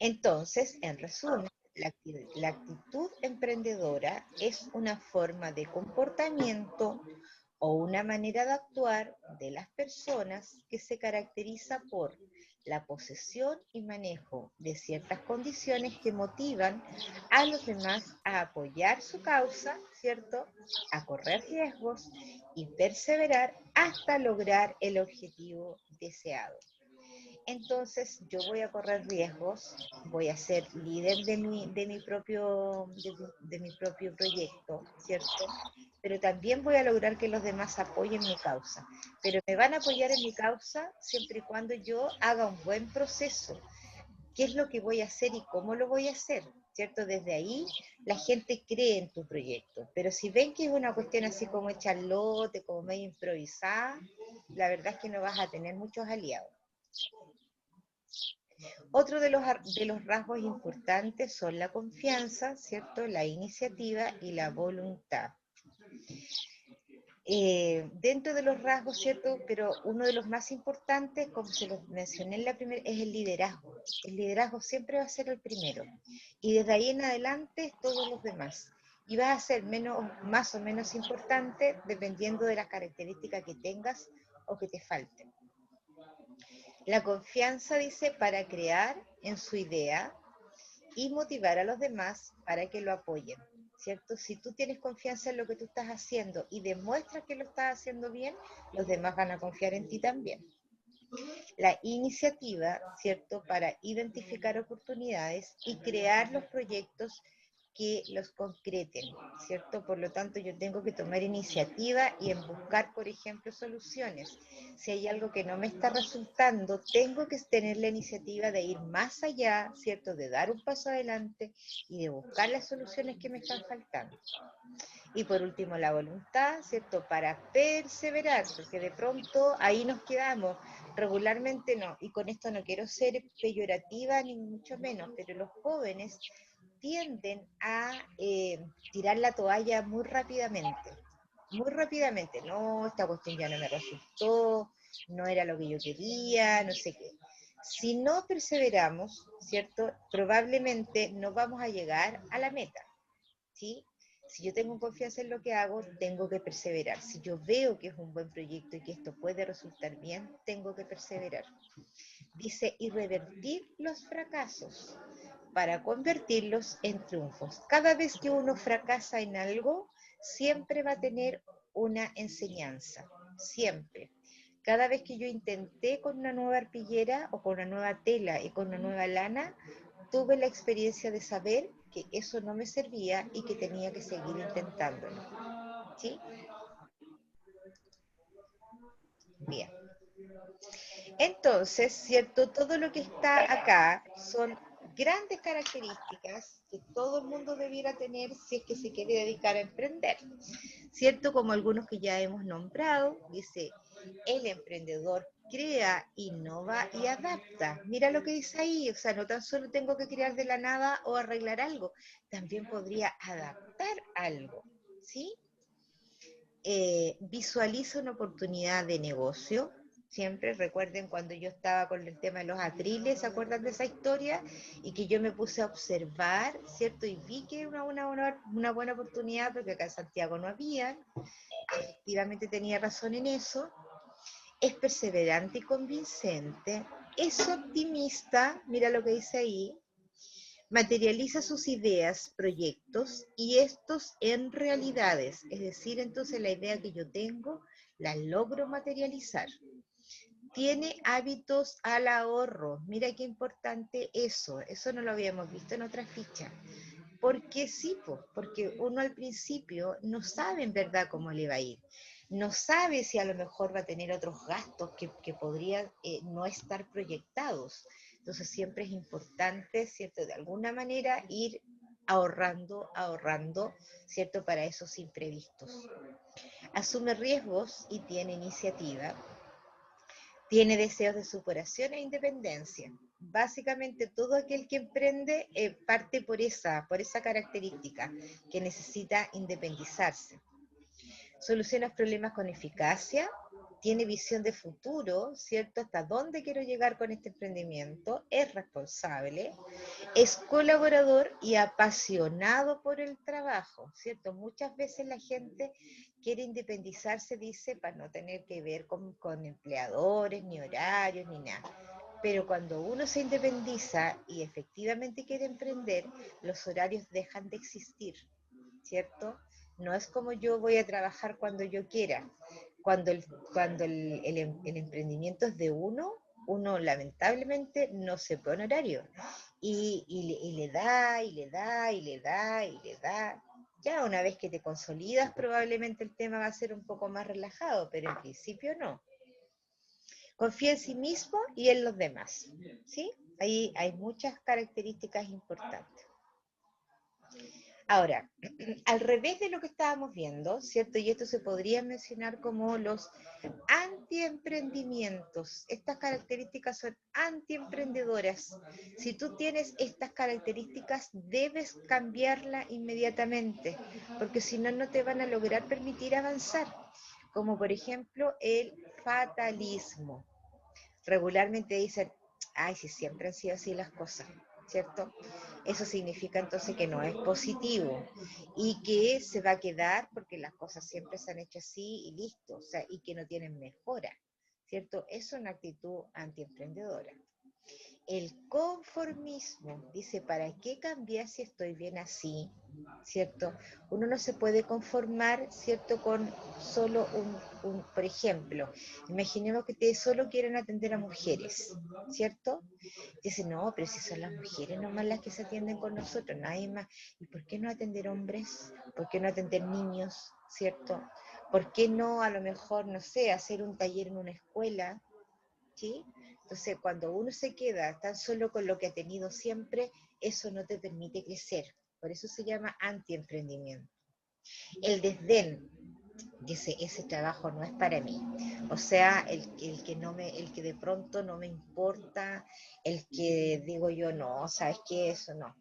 Entonces, en resumen, la actitud emprendedora es una forma de comportamiento o una manera de actuar de las personas que se caracteriza por la posesión y manejo de ciertas condiciones que motivan a los demás a apoyar su causa, ¿cierto? A correr riesgos y perseverar hasta lograr el objetivo deseado. Entonces yo voy a correr riesgos, voy a ser líder de mi propio proyecto, ¿cierto? Pero también voy a lograr que los demás apoyen mi causa. Pero me van a apoyar en mi causa siempre y cuando yo haga un buen proceso. ¿Qué es lo que voy a hacer y cómo lo voy a hacer? ¿Cierto? Desde ahí la gente cree en tu proyecto. Pero si ven que es una cuestión así como hecha al lote, como medio improvisada, la verdad es que no vas a tener muchos aliados. Otro de los rasgos importantes son la confianza, ¿cierto? La iniciativa y la voluntad. Dentro de los rasgos, ¿cierto? Pero uno de los más importantes, como se los mencioné en la primera, es el liderazgo. El liderazgo siempre va a ser el primero. Y desde ahí en adelante, todos los demás. Y vas a ser más o menos importante dependiendo de las características que tengas o que te falten. La confianza, dice, para crear en su idea y motivar a los demás para que lo apoyen, ¿cierto? Si tú tienes confianza en lo que tú estás haciendo y demuestras que lo estás haciendo bien, los demás van a confiar en ti también. La iniciativa, ¿cierto? Para identificar oportunidades y crear los proyectos que los concreten, ¿cierto? Por lo tanto, yo tengo que tomar iniciativa y en buscar, por ejemplo, soluciones. Si hay algo que no me está resultando, tengo que tener la iniciativa de ir más allá, ¿cierto? De dar un paso adelante y de buscar las soluciones que me están faltando. Y por último, la voluntad, ¿cierto? Para perseverar, porque de pronto ahí nos quedamos, regularmente no. Y con esto no quiero ser peyorativa ni mucho menos, pero los jóvenes tienden a tirar la toalla muy rápidamente. Muy rápidamente, no, esta cuestión ya no me resultó, no era lo que yo quería, no sé qué. Si no perseveramos, ¿cierto? Probablemente no vamos a llegar a la meta, ¿sí? Si yo tengo confianza en lo que hago, tengo que perseverar. Si yo veo que es un buen proyecto y que esto puede resultar bien, tengo que perseverar. Dice, y revertir los fracasos para convertirlos en triunfos. Cada vez que uno fracasa en algo, siempre va a tener una enseñanza, siempre. Cada vez que yo intenté con una nueva arpillera o con una nueva tela y con una nueva lana, tuve la experiencia de saber que eso no me servía y que tenía que seguir intentándolo. ¿Sí? Bien. Entonces, ¿cierto? Todo lo que está acá son grandes características que todo el mundo debiera tener si es que se quiere dedicar a emprender, ¿cierto? Como algunos que ya hemos nombrado, dice, el emprendedor crea, innova y adapta. Mira lo que dice ahí, o sea, no tan solo tengo que crear de la nada o arreglar algo, también podría adaptar algo, ¿sí? Visualiza una oportunidad de negocio. Siempre recuerden cuando yo estaba con el tema de los atriles, ¿se acuerdan de esa historia? Y que yo me puse a observar, ¿cierto? Y vi que era una buena oportunidad porque acá en Santiago no había. Efectivamente tenía razón en eso. Es perseverante y convincente. Es optimista, mira lo que dice ahí. Materializa sus ideas, proyectos y estos en realidades, es decir, entonces la idea que yo tengo la logro materializar. Tiene hábitos al ahorro, mira qué importante eso no lo habíamos visto en otra ficha. Porque sí, porque uno al principio no sabe en verdad cómo le va a ir. No sabe si a lo mejor va a tener otros gastos que podrían no estar proyectados. Entonces siempre es importante, ¿cierto? De alguna manera ir ahorrando, ¿cierto? Para esos imprevistos. Asume riesgos y tiene iniciativa. Tiene deseos de superación e independencia. Básicamente todo aquel que emprende parte por esa característica, que necesita independizarse. Soluciona problemas con eficacia, tiene visión de futuro, ¿cierto? Hasta dónde quiero llegar con este emprendimiento, es responsable, es colaborador y apasionado por el trabajo, ¿cierto? Muchas veces la gente quiere independizarse, dice, para no tener que ver con empleadores, ni horarios, ni nada. Pero cuando uno se independiza y efectivamente quiere emprender, los horarios dejan de existir, ¿cierto? No es como yo voy a trabajar cuando yo quiera. Cuando el emprendimiento es de uno lamentablemente no se pone horario. Y le da, y le da, y le da, y le da. Ya una vez que te consolidas, probablemente el tema va a ser un poco más relajado, pero en principio no. Confía en sí mismo y en los demás, ¿sí? Ahí hay muchas características importantes. Ahora, al revés de lo que estábamos viendo, ¿cierto? Y esto se podría mencionar como los antiemprendimientos. Estas características son antiemprendedoras. Si tú tienes estas características, debes cambiarla inmediatamente, porque si no, no te van a lograr permitir avanzar. Como por ejemplo el fatalismo. Regularmente dicen, ay, si siempre han sido así las cosas, ¿cierto? Eso significa entonces que no es positivo y que se va a quedar porque las cosas siempre se han hecho así y listo, o sea, y que no tienen mejora, ¿cierto? Es una actitud antiemprendedora. El conformismo, dice, ¿para qué cambiar si estoy bien así? ¿Cierto? Uno no se puede conformar, ¿cierto? Con solo por ejemplo, imaginemos que solo quieren atender a mujeres, ¿cierto? Dice, no, pero si son las mujeres nomás las que se atienden con nosotros, nadie más. ¿Y por qué no atender hombres? ¿Por qué no atender niños? ¿Cierto? ¿Por qué no, a lo mejor, no sé, hacer un taller en una escuela? ¿Sí? Entonces, cuando uno se queda tan solo con lo que ha tenido siempre, eso no te permite crecer. Por eso se llama antiemprendimiento. El desdén, dice, ese trabajo no es para mí. O sea, el que de pronto no me importa, el que digo yo, no, ¿sabes qué? Eso no.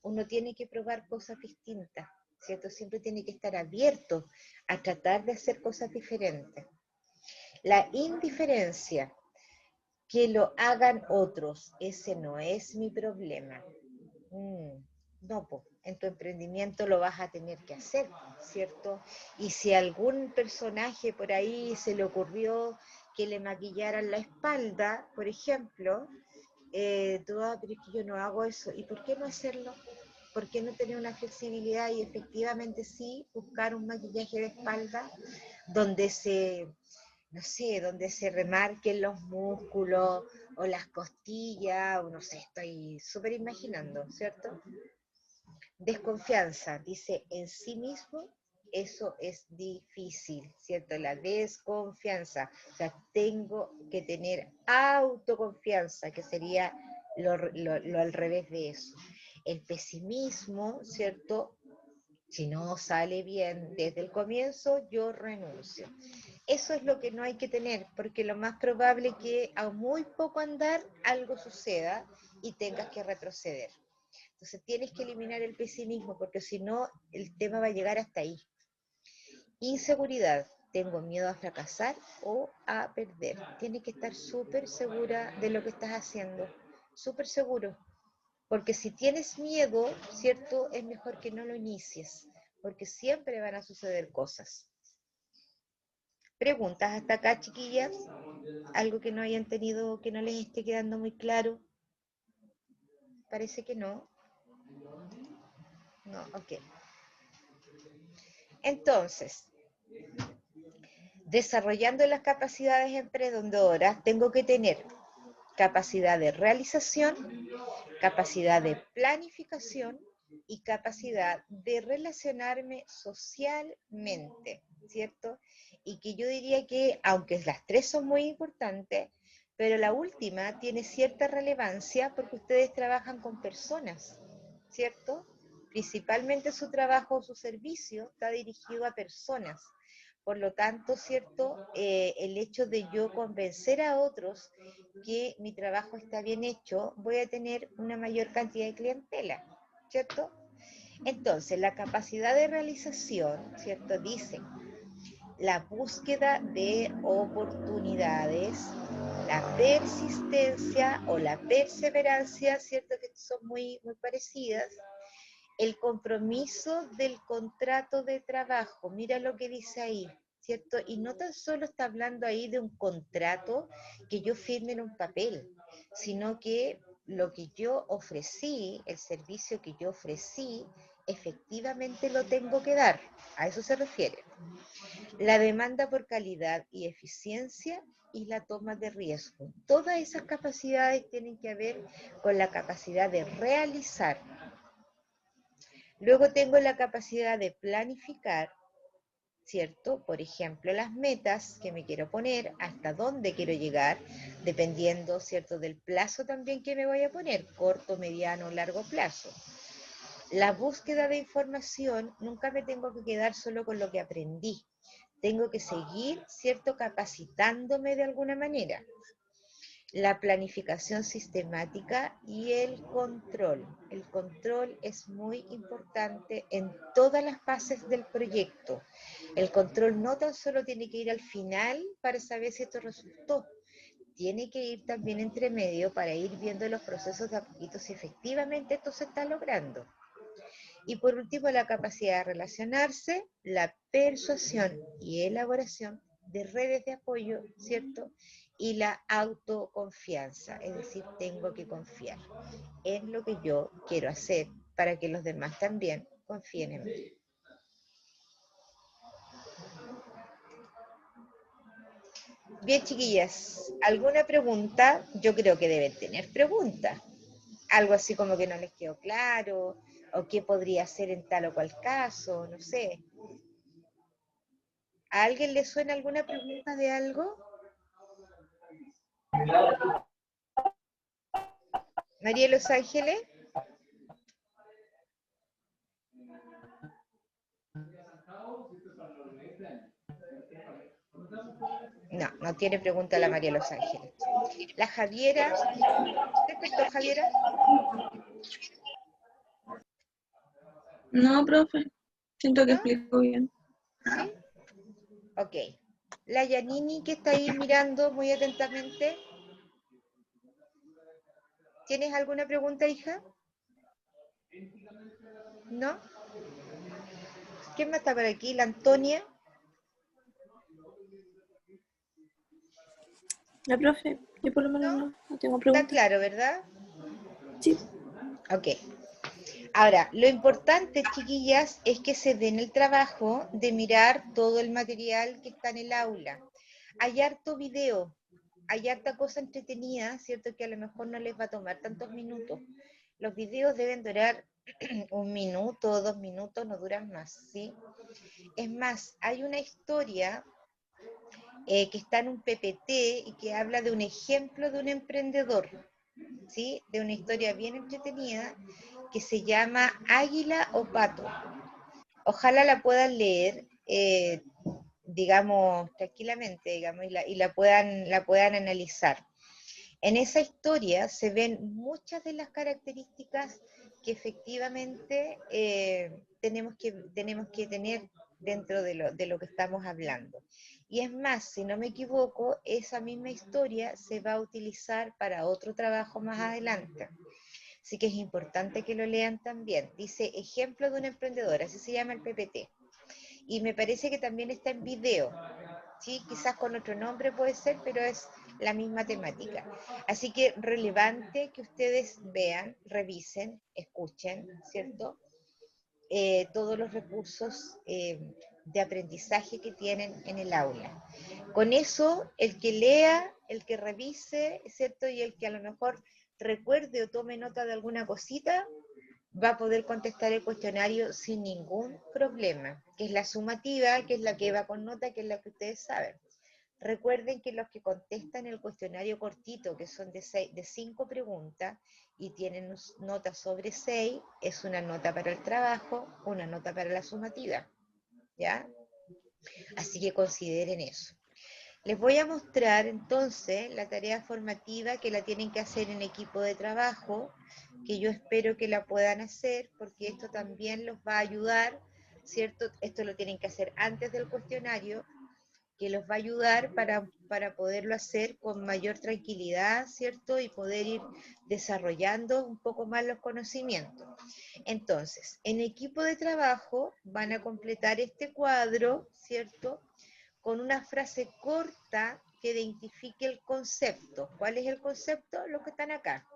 Uno tiene que probar cosas distintas, ¿cierto? Siempre tiene que estar abierto a tratar de hacer cosas diferentes. La indiferencia, que lo hagan otros, ese no es mi problema. No, pues, en tu emprendimiento lo vas a tener que hacer, ¿cierto? Y si a algún personaje por ahí se le ocurrió que le maquillaran la espalda, por ejemplo, pero es que yo no hago eso, ¿y por qué no hacerlo? ¿por qué no tener una flexibilidad y efectivamente sí buscar un maquillaje de espalda donde se, no sé, donde se remarquen los músculos o las costillas, o no sé, estoy súper imaginando, ¿cierto? Desconfianza, dice en sí mismo, eso es difícil, ¿cierto? La desconfianza, o sea, tengo que tener autoconfianza, que sería lo al revés de eso. El pesimismo, ¿cierto? Si no sale bien desde el comienzo, yo renuncio. Eso es lo que no hay que tener, porque lo más probable es que a muy poco andar algo suceda y tengas que retroceder. Entonces tienes que eliminar el pesimismo, porque si no, el tema va a llegar hasta ahí. Inseguridad. Tengo miedo a fracasar o a perder. Tienes que estar súper segura de lo que estás haciendo. Súper seguro. Porque si tienes miedo, ¿cierto? Es mejor que no lo inicies. Porque siempre van a suceder cosas. Preguntas hasta acá, chiquillas. Algo que no hayan tenido, que no les esté quedando muy claro. Parece que no. No, ok. Entonces, desarrollando las capacidades emprendedoras, tengo que tener capacidad de realización, capacidad de planificación y capacidad de relacionarme socialmente, ¿cierto? Y que yo diría que, aunque las tres son muy importantes, pero la última tiene cierta relevancia porque ustedes trabajan con personas, ¿cierto? Principalmente su trabajo o su servicio está dirigido a personas. Por lo tanto, ¿cierto? El hecho de yo convencer a otros que mi trabajo está bien hecho, voy a tener una mayor cantidad de clientela, ¿cierto? Entonces, la capacidad de realización, ¿cierto? Dice, la búsqueda de oportunidades, la persistencia o la perseverancia, ¿cierto? Que son muy, muy parecidas. El compromiso del contrato de trabajo, mira lo que dice ahí, ¿cierto? Y no tan solo está hablando ahí de un contrato que yo firme en un papel, sino que lo que yo ofrecí, el servicio que yo ofrecí, efectivamente lo tengo que dar. A eso se refiere. La demanda por calidad y eficiencia y la toma de riesgo. Todas esas capacidades tienen que ver con la capacidad de realizar. Luego tengo la capacidad de planificar, ¿cierto? Por ejemplo, las metas que me quiero poner, hasta dónde quiero llegar, dependiendo, ¿cierto? Del plazo también que me voy a poner, corto, mediano, largo plazo. La búsqueda de información, nunca me tengo que quedar solo con lo que aprendí. Tengo que seguir, ¿cierto? Capacitándome de alguna manera. La planificación sistemática y el control. El control es muy importante en todas las fases del proyecto. El control no tan solo tiene que ir al final para saber si esto resultó, tiene que ir también entre medio para ir viendo los procesos de a poquito si efectivamente esto se está logrando. Y por último, la capacidad de relacionarse, la persuasión y elaboración de redes de apoyo, ¿cierto? Y la autoconfianza, es decir, tengo que confiar en lo que yo quiero hacer para que los demás también confíen en mí. Bien, chiquillas, ¿alguna pregunta? Yo creo que deben tener preguntas. Algo así como que no les quedó claro, o qué podría hacer en tal o cual caso, no sé. ¿A alguien le suena alguna pregunta de algo? María de Los Ángeles. No, no tiene pregunta la María de Los Ángeles. La Javiera. ¿Te contó Javiera? No, profe. Siento que ¿No? explico bien. ¿Sí? Ok. La Yanini que está ahí mirando muy atentamente. ¿Tienes alguna pregunta, hija? ¿No? ¿Quién más está por aquí? La Antonia. La profe, yo por lo menos ¿No? no tengo Está preguntas. claro, ¿verdad? Sí. Ok. Ahora, lo importante, chiquillas, es que se den el trabajo de mirar todo el material que está en el aula. Hay harto video, hay harta cosa entretenida, ¿cierto? Que a lo mejor no les va a tomar tantos minutos. Los videos deben durar 1 minuto, 2 minutos, no duran más, ¿sí? Es más, hay una historia que está en un PPT y que habla de un ejemplo de un emprendedor, ¿sí? De una historia bien entretenida que se llama Águila o Pato. Ojalá la puedan leer, digamos, tranquilamente, digamos, la puedan analizar. En esa historia se ven muchas de las características que efectivamente tenemos que tener dentro de lo que estamos hablando. Y es más, si no me equivoco, esa misma historia se va a utilizar para otro trabajo más adelante. Así que es importante que lo lean también. Dice, ejemplo de un emprendedor, así se llama el PPT. Y me parece que también está en video, ¿sí? Quizás con otro nombre puede ser, pero es la misma temática. Así que relevante que ustedes vean, revisen, escuchen, ¿cierto? Todos los recursos de aprendizaje que tienen en el aula. Con eso, el que lea, el que revise, ¿cierto? Y el que a lo mejor recuerde o tome nota de alguna cosita, va a poder contestar el cuestionario sin ningún problema, que es la sumativa, que es la que va con nota, que es la que ustedes saben. Recuerden que los que contestan el cuestionario cortito, que son de 5 preguntas, y tienen notas sobre 6, es una nota para el trabajo, una nota para la sumativa, ¿ya? Así que consideren eso. Les voy a mostrar entonces la tarea formativa que la tienen que hacer en equipo de trabajo, que yo espero que la puedan hacer, porque esto también los va a ayudar, ¿cierto? Esto lo tienen que hacer antes del cuestionario, que los va a ayudar para poderlo hacer con mayor tranquilidad, ¿cierto? Y poder ir desarrollando un poco más los conocimientos. Entonces, en equipo de trabajo van a completar este cuadro, ¿cierto? Con una frase corta que identifique el concepto. ¿Cuál es el concepto? Los que están acá,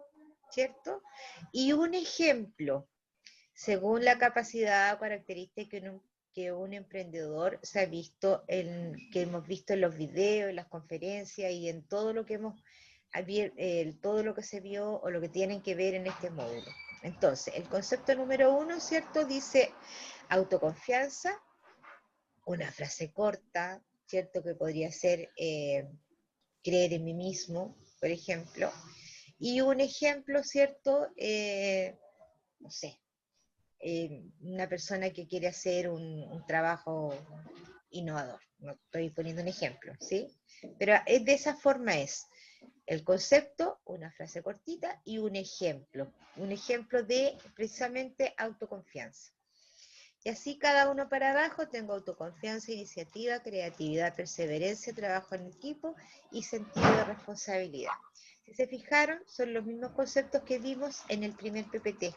¿cierto? Y un ejemplo, según la capacidad o característica que un emprendedor se ha visto, que hemos visto en los videos, en las conferencias y en todo lo que todo lo que se vio o lo que tienen que ver en este módulo. Entonces, el concepto número 1, ¿cierto? Dice autoconfianza, una frase corta, ¿cierto? Que podría ser creer en mí mismo, por ejemplo. Y un ejemplo, ¿cierto? No sé, una persona que quiere hacer un trabajo innovador. No estoy poniendo un ejemplo, ¿sí? Pero de esa forma es el concepto, una frase cortita y un ejemplo de precisamente autoconfianza. Y así cada uno para abajo tengo autoconfianza, iniciativa, creatividad, perseverancia, trabajo en equipo y sentido de responsabilidad. Si se fijaron, son los mismos conceptos que vimos en el primer PPT.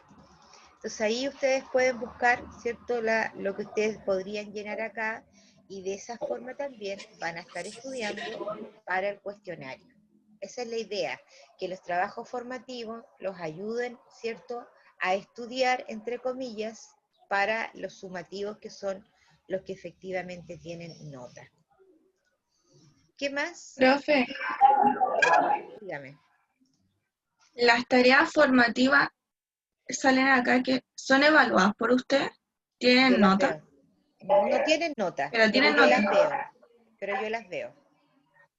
Entonces ahí ustedes pueden buscar, ¿cierto?, lo que ustedes podrían llenar acá y de esa forma también van a estar estudiando para el cuestionario. Esa es la idea, que los trabajos formativos los ayuden, ¿cierto?, a estudiar, entre comillas, para los sumativos que son los que efectivamente tienen nota. ¿Qué más? Profe, Dígame. las tareas formativas salen acá que son evaluadas por usted, Yo tienen las nota, veo. No tienen nota, pero pero tienen yo las nota. veo. Pero yo las veo.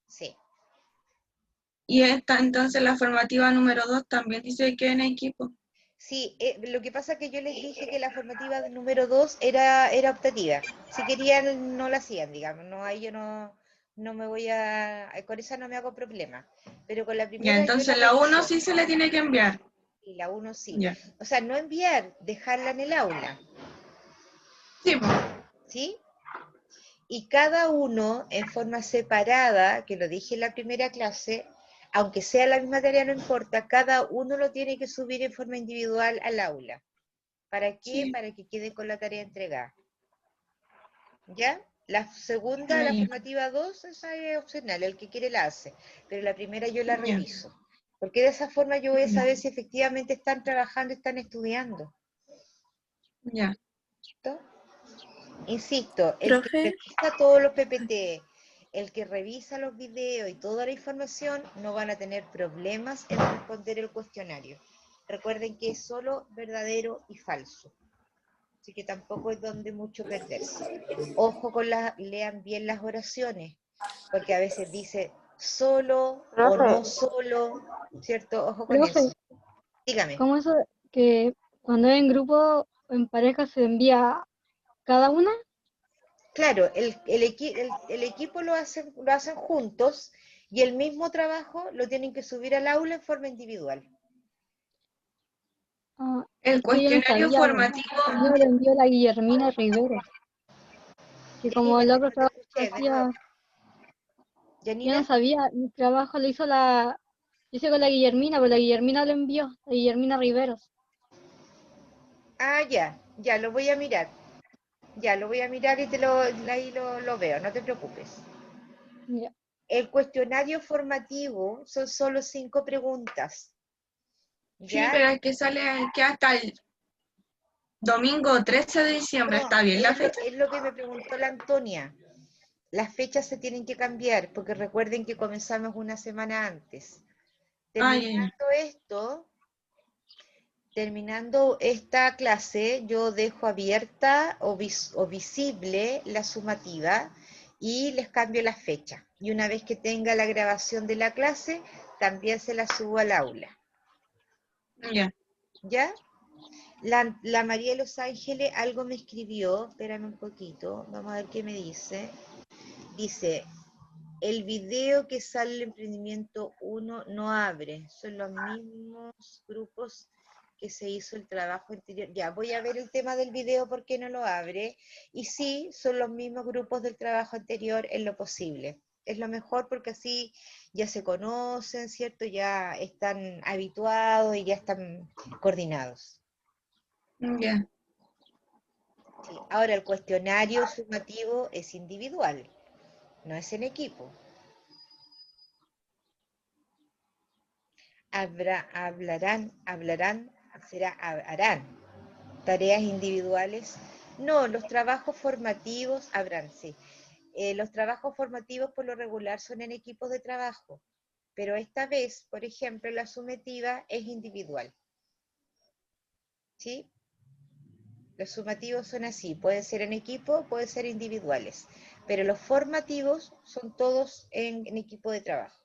Sí. Y esta, entonces la formativa número 2 también dice que en equipo. Sí, lo que pasa es que yo les dije que la formativa número 2 era optativa. Si querían, no la hacían, digamos. No, ahí yo no me voy con esa no me hago problema. Pero con la Ya, primera yo la entonces la 1 reviso. sí se le tiene que enviar. Y la 1 sí. Ya. O sea, no enviar, dejarla en el aula. Sí, pues. ¿Sí? Y cada uno en forma separada, que lo dije en la primera clase, aunque sea la misma tarea, no importa, cada uno lo tiene que subir en forma individual al aula. ¿Para qué? Sí. Para que quede con la tarea entregada. ¿Ya? La segunda, Ah, la ya. formativa 2, esa es opcional, el que quiere la hace, pero la primera yo la Ya. reviso, porque de esa forma yo voy a Ya. saber si efectivamente están trabajando, están estudiando. Ya. ¿Listo? Insisto, el que Profe, revisa todos los PPT, el que revisa los videos y toda la información, no van a tener problemas en responder el cuestionario. Recuerden que es solo verdadero y falso. Así que tampoco es donde mucho perderse. Ojo con lean bien las oraciones, porque a veces dice solo o Profe, no solo, ¿cierto? Ojo con profe, eso. Dígame. ¿cómo eso que cuando es en grupo o en pareja se envía cada una? Claro, el equipo lo hacen juntos y el mismo trabajo lo tienen que subir al aula en forma individual. Ah, El es que yo no cuestionario sabía, formativo, el mío lo envió la Guillermina Riveros, que como el Janina, otro no te trabajo lo escuché de nuevo. hacía, yo ¿Janina? no sabía, mi trabajo lo hizo yo hice con la Guillermina, pero la Guillermina lo envió, la Guillermina Riveros. Ah, ya lo voy a mirar. Ya lo voy a mirar y ahí lo veo, no te preocupes. Ya. El cuestionario formativo son solo 5 preguntas. sí, ¿Ya? pero es que sale que hasta el domingo 13 de diciembre, No, ¿está bien la fecha? es lo que me preguntó la Antonia. Las fechas se tienen que cambiar porque recuerden que comenzamos una semana antes. Ah, ya, ya. Terminando esta clase, yo dejo abierta o visible la sumativa y les cambio la fecha. Y una vez que tenga la grabación de la clase, también se la subo al aula. Ya. ¿Ya? La María de los Ángeles algo me escribió, espérame un poquito, vamos a ver qué me dice. Dice, el video que sale el emprendimiento 1 no abre, son los mismos grupos que se hizo el trabajo anterior. Ya, voy a ver el tema del video porque no lo abre. Y sí, son los mismos grupos del trabajo anterior en lo posible. Es lo mejor porque así ya se conocen, ¿cierto? Ya están habituados y ya están coordinados. Ya. Sí. Ahora, el cuestionario sumativo es individual, no es en equipo. Harán tareas individuales. No, los trabajos formativos habrán, sí. Los trabajos formativos por lo regular son en equipos de trabajo, pero esta vez, por ejemplo, la sumativa es individual. ¿Sí? Los sumativos son así, pueden ser en equipo, pueden ser individuales, pero los formativos son todos en equipo de trabajo.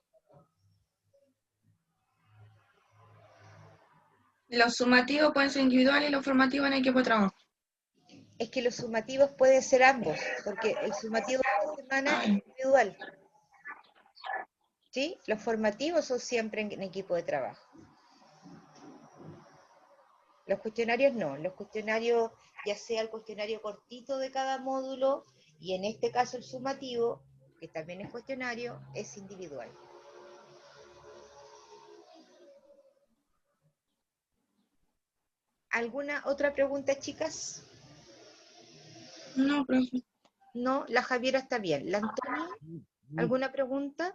Los sumativos pueden ser individuales y los formativos en equipo de trabajo. Es que los sumativos pueden ser ambos, porque el sumativo de esta semana es individual. ¿Sí? Los formativos son siempre en equipo de trabajo. Los cuestionarios no, los cuestionarios, ya sea el cuestionario cortito de cada módulo, y en este caso el sumativo, que también es cuestionario, es individual. ¿Alguna otra pregunta, chicas? No, profe. No, la Javiera está bien. ¿La Antonia? ¿Alguna pregunta?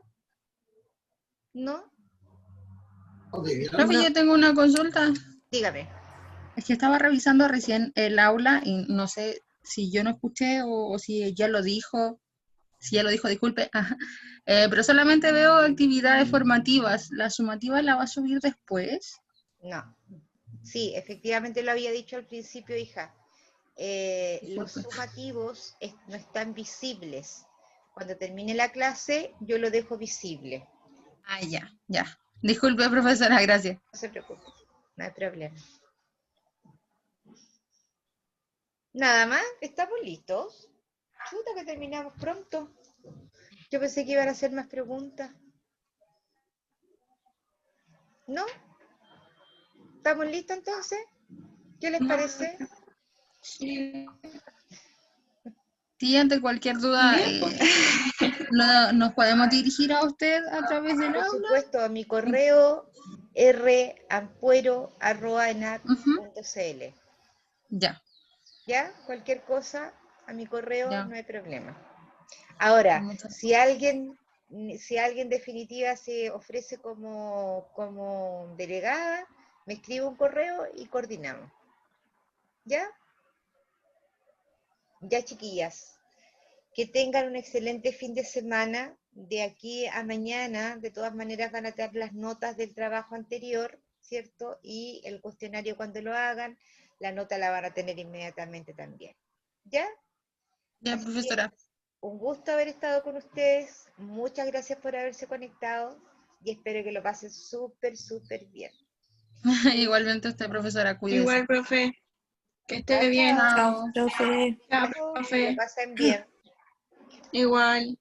¿No? Profe, No, yo tengo una consulta. dígame. Es que estaba revisando recién el aula y no sé si yo no escuché o si ya lo dijo. Si ya lo dijo, disculpe. Ajá. Pero solamente veo actividades formativas. ¿La sumativa la va a subir después? No. Sí, efectivamente lo había dicho al principio, hija. Los Disculpe. sumativos no están visibles. Cuando termine la clase, yo lo dejo visible. Ah, ya, ya. Disculpe, profesora, gracias. No se preocupe, no hay problema. Nada más, estamos listos. Chuta que terminamos pronto. Yo pensé que iban a hacer más preguntas. ¿No? ¿Estamos listos entonces? ¿Qué les No, parece? sí. Sí, ante cualquier duda, Bien, pues. nos podemos dirigir a usted a través del Por aula. supuesto, a mi correo Ujú. rampuero@enac.cl. Ya, ¿Ya? Cualquier cosa, a mi correo ya. no hay problema. Ahora, Muchas si alguien definitiva se ofrece como delegada, me escribe un correo y coordinamos. ¿Ya? Ya, chiquillas, que tengan un excelente fin de semana. De aquí a mañana, de todas maneras, van a tener las notas del trabajo anterior, ¿cierto? Y el cuestionario cuando lo hagan, la nota la van a tener inmediatamente también. ¿Ya? Ya, Así que profesora. un gusto haber estado con ustedes. Muchas gracias por haberse conectado y espero que lo pasen súper, súper bien. Igualmente usted, profesora, cuídese. Igual, profe. Que esté Chao, bien. chao. Chao, profe. Chao, Que lo profe. pasen bien. Igual.